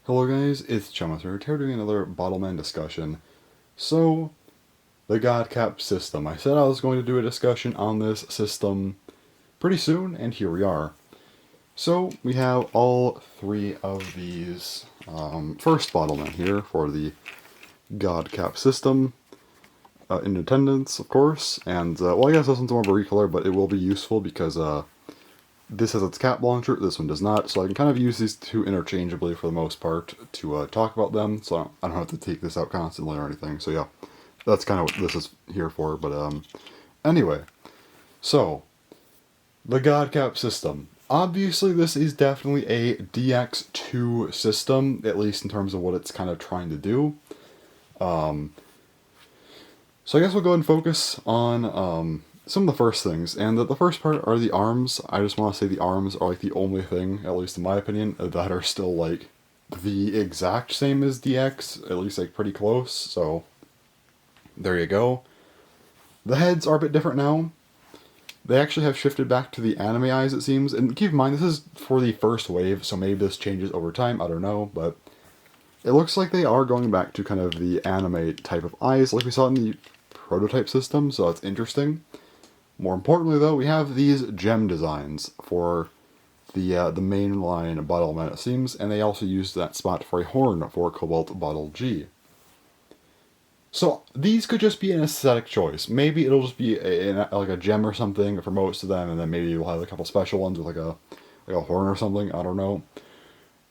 Hello guys, it's Chummas here, doing another Bottleman discussion. So, the God Cap system. I said I was going to do a discussion on this system pretty soon, and here we are. So, we have all three of these first Bottlemen here for the God Cap system. In attendance, of course, and, well, I guess this one's more of a recolor, but it will be useful because, this has its cap launcher, this one does not, so I can kind of use these two interchangeably for the most part to talk about them, so I don't have to take this out constantly or anything, so yeah, that's kind of what this is here for, but anyway, so, the God Cap system. Obviously this is definitely a DX2 system, at least in terms of what it's kind of trying to do. So I guess we'll go ahead and focus on some of the first things, and the first part are the arms. I just want to say the arms are like the only thing, at least in my opinion, that are still like the exact same as DX, at least like pretty close, so there you go. The heads are a bit different now. They actually have shifted back to the anime eyes, it seems, and keep in mind this is for the first wave, so maybe this changes over time, I don't know, but it looks like they are going back to kind of the anime type of eyes like we saw in the prototype system, so that's interesting. More importantly, though, we have these gem designs for the mainline Bottleman, it seems, and they also used that spot for a horn for Cobalt Bottle G. So these could just be an aesthetic choice. Maybe it'll just be like a gem or something for most of them, and then maybe we'll have a couple special ones with like a horn or something. I don't know.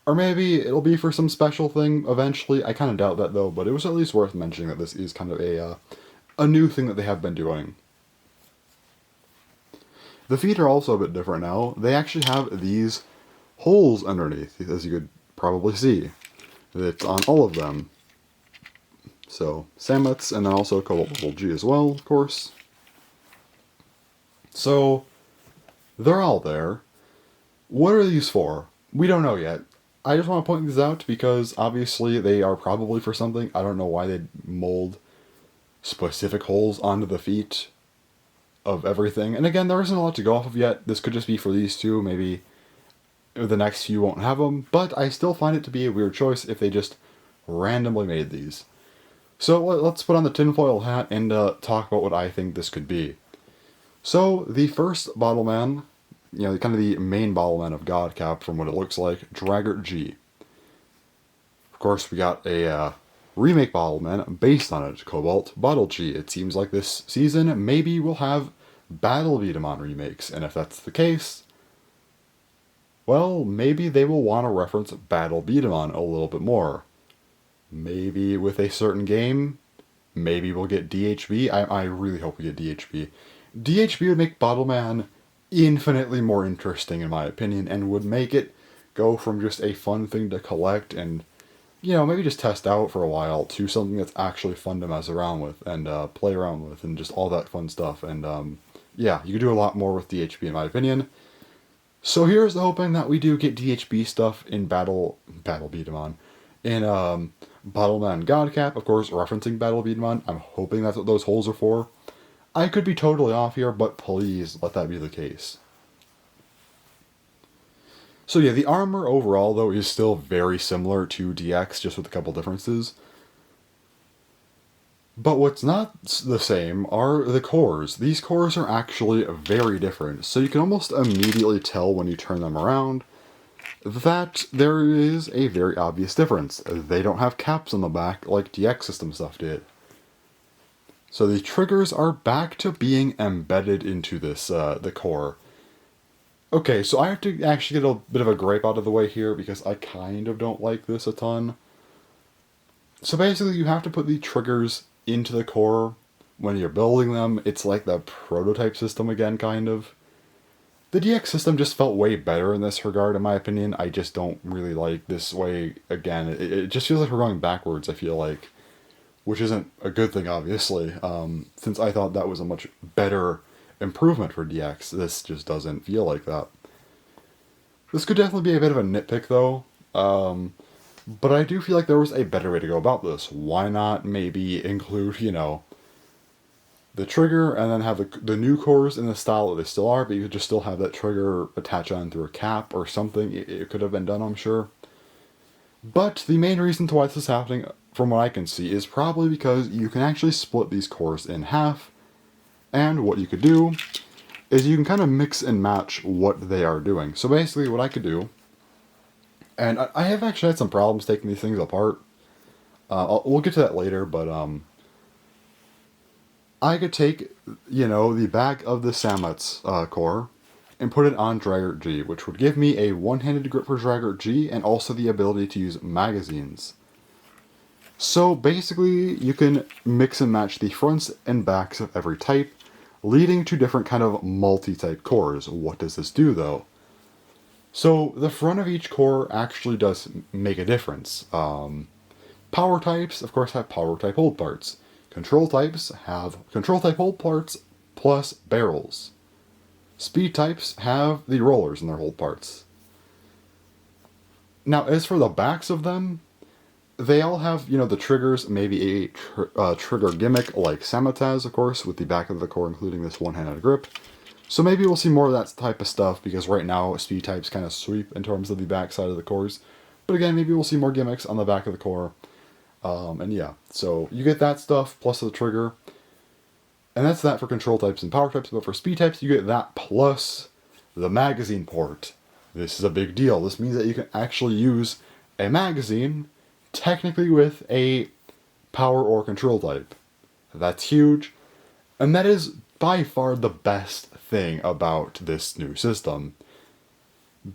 Or maybe it'll be for some special thing eventually. I kind of doubt that though, but it was at least worth mentioning that this is kind of a new thing that they have been doing. The feet are also a bit different now. They actually have these holes underneath, as you could probably see. It's on all of them. So, Samet's, and then also Cobalt Bubble G as well, of course. So, they're all there. What are these for? We don't know yet. I just want to point these out because obviously they are probably for something. I don't know why they'd mold specific holes onto the feet of everything. And again, there isn't a lot to go off of yet. This could just be for these two. Maybe the next few won't have them. But I still find it to be a weird choice if they just randomly made these. So let's put on the tinfoil hat and talk about what I think this could be. So the first Bottleman, kind of the main Bottleman of God Cap from what it looks like, Draggart G. Of course, we got a remake Bottleman based on it, Cobalt Bottle G. It seems like this season maybe we'll have Battle Beat'em remakes, and if that's the case, well, maybe they will want to reference Battle Beat'em a little bit more. Maybe with a certain game, maybe we'll get DHB. I really hope we get DHB. DHB would make Bottleman infinitely more interesting in my opinion, and would make it go from just a fun thing to collect and maybe just test out for a while to something that's actually fun to mess around with and play around with and just all that fun stuff. And yeah, you could do a lot more with DHB in my opinion. So here's the hoping that we do get DHB stuff in Battle Beat'em in Bottleman God Cap, of course, referencing Battle Beat'em. I'm hoping that's what those holes are for. I could be totally off here, but please let that be the case. So yeah, the armor overall, though, is still very similar to DX, just with a couple differences. But what's not the same are the cores. These cores are actually very different, so you can almost immediately tell when you turn them around that there is a very obvious difference. They don't have caps on the back like DX system stuff did. So the triggers are back to being embedded into this, the core. Okay, so I have to actually get a bit of a gripe out of the way here because I kind of don't like this a ton. So basically you have to put the triggers into the core when you're building them. It's like the prototype system again, kind of. The DX system just felt way better in this regard, in my opinion. I just don't really like this way, again. It just feels like we're going backwards, I feel like. Which isn't a good thing, obviously, since I thought that was a much better improvement for DX. This just doesn't feel like that. This could definitely be a bit of a nitpick, though. But I do feel like there was a better way to go about this. Why not maybe include, the trigger and then have the new cores in the style that they still are, but you could just still have that trigger attach on through a cap or something. It could have been done, I'm sure. But the main reason to why this is happening, from what I can see, is probably because you can actually split these cores in half, and what you could do is you can kind of mix and match what they are doing. So basically what I could do, and I have actually had some problems taking these things apart. We'll get to that later, but I could take, the back of the Samet's core and put it on Draggart G, which would give me a one-handed grip for Draggart G and also the ability to use magazines. So basically, you can mix and match the fronts and backs of every type, leading to different kind of multi-type cores. What does this do, though? So the front of each core actually does make a difference. Power types, of course, have power type hold parts. Control types have control type hold parts plus barrels. Speed types have the rollers in their hold parts. Now, as for the backs of them, they all have, the triggers, maybe a trigger gimmick like Samet has, of course, with the back of the core including this one-handed grip. So maybe we'll see more of that type of stuff, because right now speed types kind of sweep in terms of the back side of the cores. But again, maybe we'll see more gimmicks on the back of the core. And yeah, so you get that stuff plus the trigger. And that's that for control types and power types, but for speed types, you get that plus the magazine port. This is a big deal. This means that you can actually use a magazine technically with a power or control type. That's huge. And that is by far the best thing about this new system.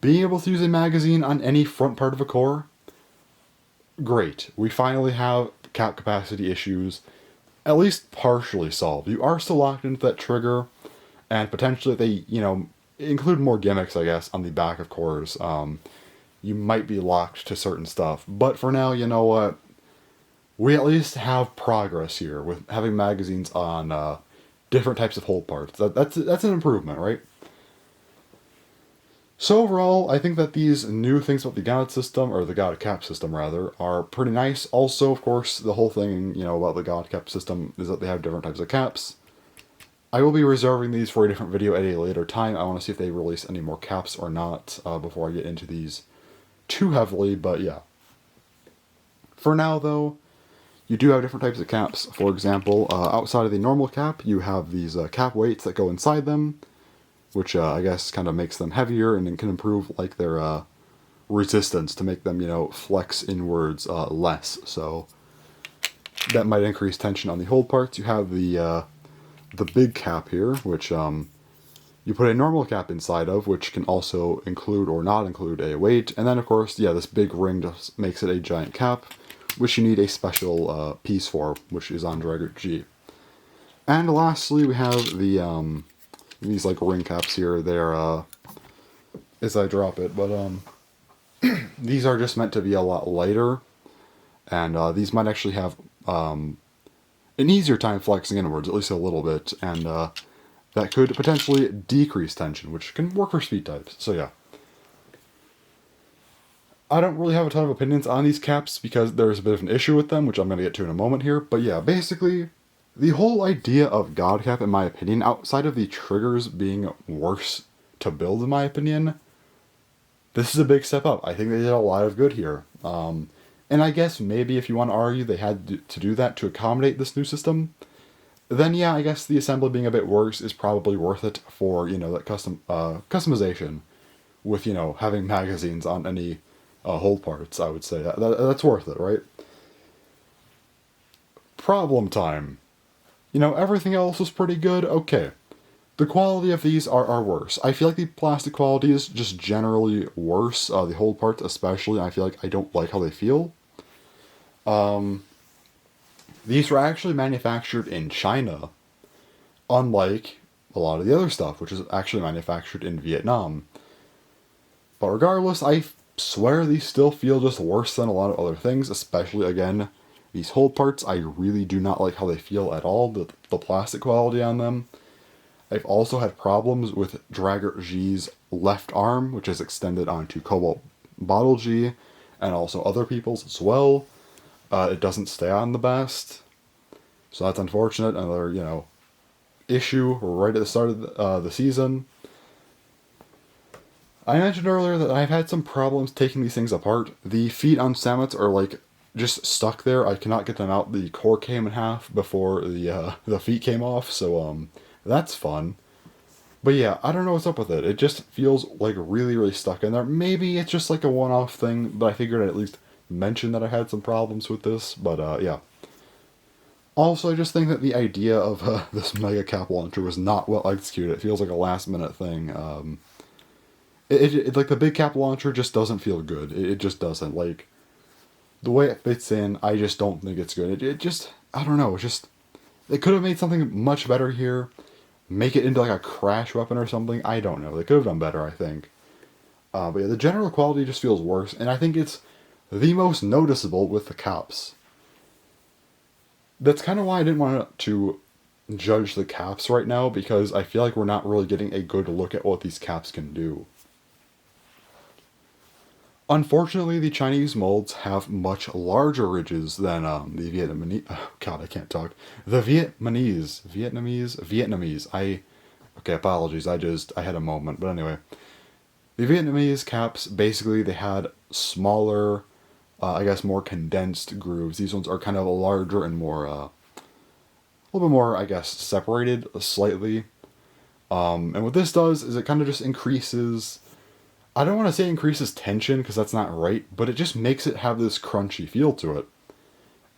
Being able to use a magazine on any front part of a core, great. We finally have cap capacity issues at least partially solved. You are still locked into that trigger, and potentially they, include more gimmicks, I guess, on the back of cores. You might be locked to certain stuff. But for now, you know what? We at least have progress here with having magazines on different types of hold parts. That's an improvement, right? So overall, I think that these new things about the God system, or the God cap system rather, are pretty nice. Also, of course, the whole thing, about the God cap system is that they have different types of caps. I will be reserving these for a different video at a later time. I want to see if they release any more caps or not before I get into these too heavily, but yeah. For now, though, you do have different types of caps. For example, outside of the normal cap, you have these cap weights that go inside them, which I guess kind of makes them heavier and can improve like their resistance to make them, flex inwards less. So that might increase tension on the hold parts. You have the big cap here, which you put a normal cap inside of, which can also include or not include a weight. And then, of course, this big ring just makes it a giant cap, which you need a special piece for, which is on Draggart G. And lastly, we have the these like ring caps here. They're as I drop it, but these are just meant to be a lot lighter, and these might actually have an easier time flexing inwards, at least a little bit, and that could potentially decrease tension, which can work for speed types. So yeah. I don't really have a ton of opinions on these caps because there's a bit of an issue with them, which I'm going to get to in a moment here. But yeah, basically, the whole idea of God cap, in my opinion, outside of the triggers being worse to build, in my opinion, this is a big step up. I think they did a lot of good here. And I guess maybe if you want to argue they had to do that to accommodate this new system, then yeah, I guess the assembly being a bit worse is probably worth it for, that customization with, having magazines on any hold parts. I would say that's worth it, right? Problem time. Everything else was pretty good. Okay. The quality of these are worse. I feel like the plastic quality is just generally worse. The hold parts especially, I feel like I don't like how they feel. These were actually manufactured in China, unlike a lot of the other stuff, which is actually manufactured in Vietnam. But regardless, I swear these still feel just worse than a lot of other things, especially, again, these hold parts. I really do not like how they feel at all, the plastic quality on them. I've also had problems with Draggart G's left arm, which is extended onto Cobalt Bottle G, and also other people's as well. It doesn't stay on the best, so that's unfortunate. Another, issue right at the start of the season. I mentioned earlier that I've had some problems taking these things apart. The feet on Samus are like just stuck there. I cannot get them out. The core came in half before the feet came off, so that's fun. But yeah, I don't know what's up with it. It just feels like really, really stuck in there. Maybe it's just like a one-off thing, but I figured I'd at least mention that I had some problems with this. But yeah. Also, I just think that the idea of this Mega Cap launcher was not well executed. It feels like a last-minute thing. Like the big cap launcher just doesn't feel good. It just doesn't. Like the way it fits in, I just don't think it's good. It just, I don't know. It just, they could have made something much better here. Make it into like a crash weapon or something. I don't know. They could have done better, I think. But yeah, the general quality just feels worse, and I think it's the most noticeable with the caps. That's kind of why I didn't want to judge the caps right now, because I feel like we're not really getting a good look at what these caps can do. Unfortunately, the Chinese molds have much larger ridges than the Vietnamese. Oh, God, I can't talk. The Vietnamese. Okay, apologies. I had a moment, but anyway, the Vietnamese caps basically they had smaller, I guess more condensed grooves. These ones are kind of larger and more, a little bit more, I guess, separated slightly. And what this does is it kind of just increases. I don't want to say increases tension, because that's not right, but it just makes it have this crunchy feel to it.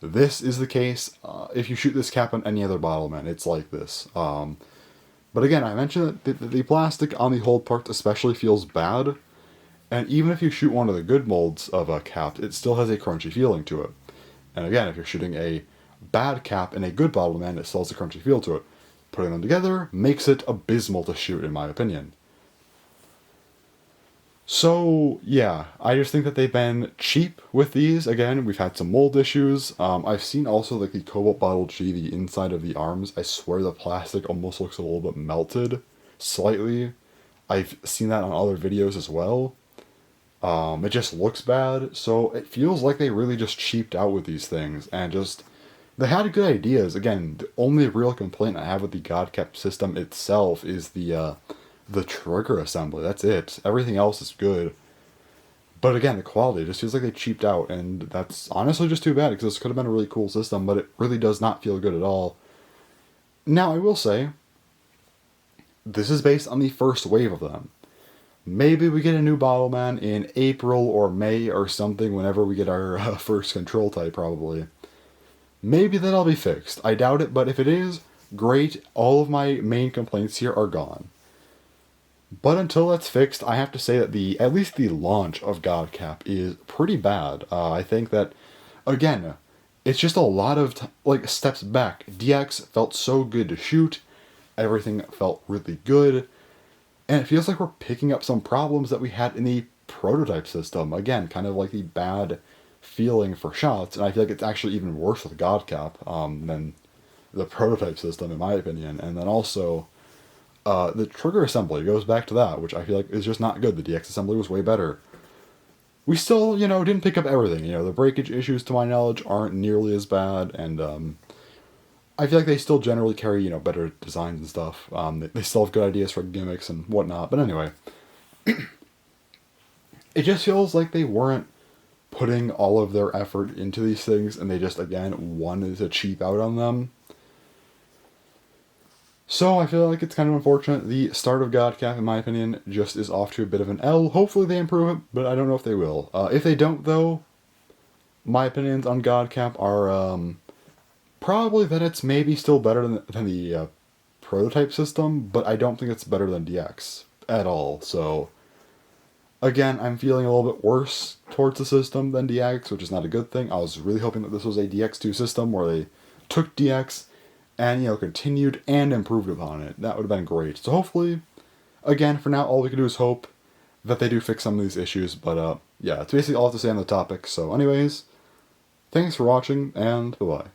This is the case if you shoot this cap on any other Bottleman. It's like this. But again, I mentioned that the plastic on the hold part especially feels bad, and even if you shoot one of the good molds of a cap, it still has a crunchy feeling to it. And again, if you're shooting a bad cap in a good Bottleman, it still has a crunchy feel to it. Putting them together makes it abysmal to shoot, in my opinion. So, yeah, I just think that they've been cheap with these. Again, we've had some mold issues. I've seen also, like, the Cobalt Bottle G, the inside of the arms. I swear the plastic almost looks a little bit melted. Slightly. I've seen that on other videos as well. It just looks bad. So, it feels like they really just cheaped out with these things. And just, they had good ideas. Again, the only real complaint I have with the Godcap system itself is the trigger assembly. That's it. Everything else is good. But again, the quality just feels like they cheaped out, and that's honestly just too bad, because this could have been a really cool system, but it really does not feel good at all. Now, I will say, this is based on the first wave of them. Maybe we get a new Bottleman in April or May or something, whenever we get our first control type, probably. Maybe that'll be fixed. I doubt it, but if it is, great. All of my main complaints here are gone. But until that's fixed, I have to say that at least the launch of Godcap is pretty bad. I think that, again, it's just a lot of steps back. DX felt so good to shoot, everything felt really good, and it feels like we're picking up some problems that we had in the prototype system. Again, kind of like the bad feeling for shots, and I feel like it's actually even worse with Godcap than the prototype system, in my opinion. And then also, the trigger assembly goes back to that, which I feel like is just not good. The DX assembly was way better. We still, didn't pick up everything. The breakage issues, to my knowledge, aren't nearly as bad, and I feel like they still generally carry, better designs and stuff. They still have good ideas for gimmicks and whatnot. But anyway, it just feels like they weren't putting all of their effort into these things, and they just, again, wanted to cheap out on them. So I feel like it's kind of unfortunate. The start of Godcap, in my opinion, just is off to a bit of an L. Hopefully they improve it, but I don't know if they will. If they don't, though, my opinions on Godcap are probably that it's maybe still better than the prototype system, but I don't think it's better than DX at all. So, again, I'm feeling a little bit worse towards the system than DX, which is not a good thing. I was really hoping that this was a DX2 system where they took DX and, continued and improved upon it. That would have been great. So hopefully, again, for now, all we can do is hope that they do fix some of these issues. But, yeah, it's basically all I have to say on the topic. So anyways, thanks for watching, and bye-bye.